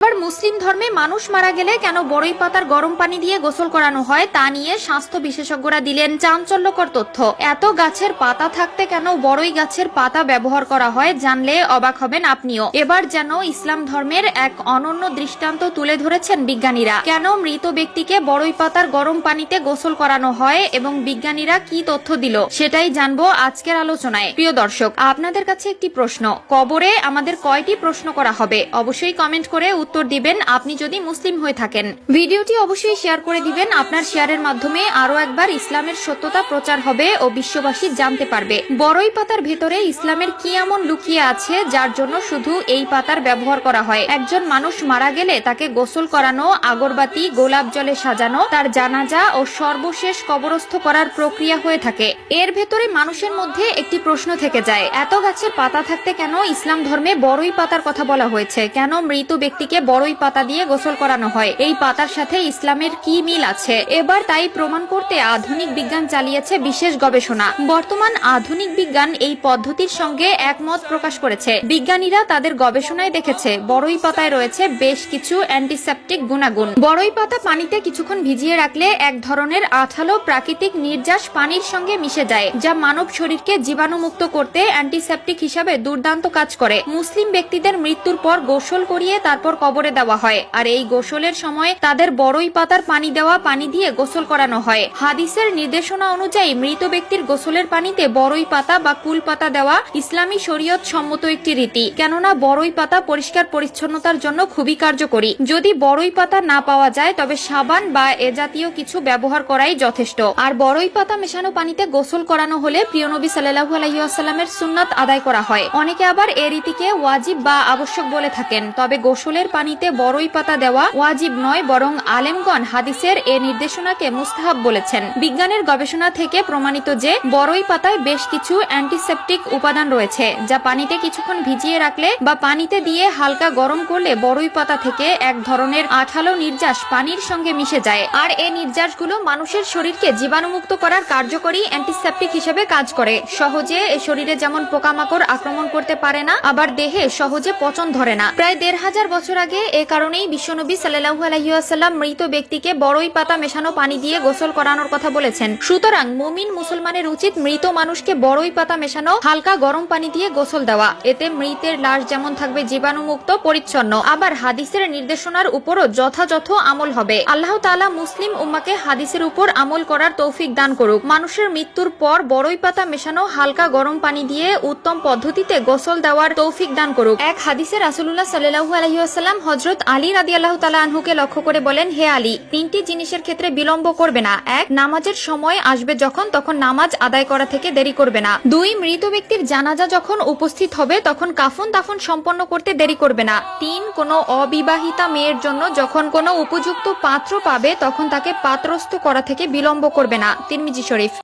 এবার মুসলিম ধর্মে মানুষ মারা গেলে কেন বড়ই পাতার গরম পানি দিয়ে গোসল করানো হয় তা নিয়ে স্বাস্থ্য বিশেষজ্ঞরা দিলেন চাঞ্চল্যকর তথ্য। এত গাছের পাতা থাকতে কেন বড়ই গাছের পাতা ব্যবহার করা হয় জানলে অবাক হবেন আপনিও। এবার যেন ইসলাম ধর্মের এক অনন্য দৃষ্টান্ত তুলে ধরেছেন বিজ্ঞানীরা। কেন মৃত ব্যক্তিকে বড়ই পাতার গরম পানিতে গোসল করানো হয় এবং বিজ্ঞানীরা কি তথ্য দিল সেটাই জানবো আজকের আলোচনায়। প্রিয় দর্শক, আপনাদের কাছে একটি প্রশ্ন, কবরে আমাদের কয়টি প্রশ্ন করা হবে? অবশ্যই কমেন্ট করে উত্তর দিবেন আপনি যদি মুসলিম হয়ে থাকেন। ভিডিওটি অবশ্যই শেয়ার করে দিবেন, আপনার শেয়ারের মাধ্যমে আরো একবার ইসলামের সত্যতা প্রচার হবে ও বিশ্ববাসী জানতে পারবে বড়ই পাতার ভেতরে ইসলামের কি এমন লুকিয়ে আছে যার জন্য শুধু এই পাতার ব্যবহার করা হয়। একজন মানুষ মারা গেলে তাকে গোসল করানো, আগরবাতি গোলাপ জলে সাজানো, তার জানাজা ও সর্বশেষ কবরস্থ করার প্রক্রিয়া হয়ে থাকে। এর ভেতরে মানুষের মধ্যে একটি প্রশ্ন থেকে যায়, এত গাছের পাতা থাকতে কেন ইসলাম ধর্মে বড়ই পাতার কথা বলা হয়েছে? কেন মৃত ব্যক্তিকে বড়ই পাতা দিয়ে গোসল করানো হয়? এই পাতার সাথে ইসলামের কি মিল আছে? এবার তাই প্রমাণ করতে আধুনিক বিজ্ঞান চালিয়েছে বিশেষ গবেষণা। বর্তমান আধুনিক বিজ্ঞান এই পদ্ধতির সঙ্গে একমত প্রকাশ করেছে। বিজ্ঞানীরা তাদের গবেষণায় দেখেছে বড়ই পাতায় রয়েছে বেশ কিছু অ্যান্টিসেপটিক গুণাগুণ। বড়ই পাতা পানিতে কিছুক্ষণ ভিজিয়ে রাখলে এক ধরনের আঠালো প্রাকৃতিক নির্যাস পানির সঙ্গে মিশে যায়, যা মানব শরীরকে জীবাণুমুক্ত করতে অ্যান্টিসেপটিক হিসাবে দুর্দান্ত কাজ করে। মুসলিম ব্যক্তিদের মৃত্যুর পর গোসল করিয়ে তারপর কবরে দেওয়া হয়, আর এই গোসলের সময় তাদের বড়ই পাতার পানি দেওয়া পানি দিয়ে গোসল করানো হয়। হাদিসের নির্দেশনা অনুযায়ী মৃত ব্যক্তির গোসলের পানিতে বড়ই পাতা বা কুল পাতা দেওয়া ইসলামী শরীয়ত সম্মত একটি রীতি, কেননা বড়ই পাতা পরিষ্কার পরিচ্ছন্নতার জন্য খুবই কার্যকরী। যদি বড়ই পাতা না পাওয়া যায় তবে সাবান বা এ জাতীয় কিছু ব্যবহার করাই যথেষ্ট। আর বড়ই পাতা মেশানো পানিতে গোসল করানো হলে প্রিয় নবী সাল্লাল্লাহু আলাইহি ওয়াসাল্লামের সুন্নাত আদায় করা হয়। অনেকে আবার এই রীতিকে ওয়াজিব বা আবশ্যক বলে থাকেন, তবে গোসলের পানিতে বড়ই পাতা দেওয়া ওয়াজিব নয়, বরং আলেমগণ হাদিসের এ নির্দেশনাকে মুস্তাহাব বলেছেন। বিজ্ঞানের গবেষণা থেকে প্রমাণিত যে বড়ই পাতায় বেশ কিছু অ্যান্টিসেপটিক উপাদান রয়েছে, যা পানিতে কিছুক্ষণ ভিজিয়ে রাখলে বা পানিতে দিয়ে হালকা গরম করলে বড়ই পাতা থেকে এক ধরনের আঠালো নির্যাস পানির সঙ্গে মিশে যায়। আর এই নির্যাসগুলো মানুষের শরীরকে জীবাণুমুক্ত করার কার্যকরী অ্যান্টিসেপটিক হিসেবে কাজ করে। সহজে শরীরে যেমন পোকামাকড় আক্রমণ করতে পারে না, আবার দেহে সহজে পচন ধরে না। প্রায় ১৫০০ বছর আগে এ কারণেই বিশ্বনবী সাল্লাল্লাহু আলাইহি ওয়াসাল্লাম মৃত ব্যক্তিকে বড়ই পাতা মেশানো পানি দিয়ে গোসল করানোর কথা বলেছেন। সুতরাং মুমিন মুসলমানের উচিত মৃত মানুষকে বড়ই পাতা মেশানো হালকা গরম পানি দিয়ে গোসল দেওয়া। এতে মৃতের লাশ যেমন থাকবে জীবাণুমুক্ত পরিচ্ছন্ন, আবার হাদিসের নির্দেশনার উপরও যথাযথ আমল হবে। আল্লাহ তাআলা মুসলিম উম্মাকে হাদিসের উপর আমল করার তৌফিক দান করুক। মানুষের মৃত্যুর পর বড়ই পাতা মেশানো হালকা গরম পানি দিয়ে উত্তম পদ্ধতিতে গোসল দেওয়ার তৌফিক দান করুক। এক হাদিসে রাসূলুল্লাহ সাল্লাল্লাহু আলাইহি ওয়াসাল্লাম হযরত আলী রাদিয়াল্লাহু তাআলা আনহুকে লক্ষ্য করে বলেন, হে আলী, 3টি জিনিসের ক্ষেত্রে বিলম্ব করবে না। 1, নামাজের সময় আসবে তখন নামাজ আদায় করা থেকে দেরি করবে না। 2, মৃত ব্যক্তির জানাজা যখন উপস্থিত হবে তখন কাফন দাফন সম্পন্ন করতে দেরি করবে না। 3, কোনো অবিবাহিতা মেয়ের জন্য যখন কোনো উপযুক্ত পাত্র পাবে তখন তাকে পাত্রস্থ করা থেকে বিলম্ব করবে না। তিরমিজি শরীফ।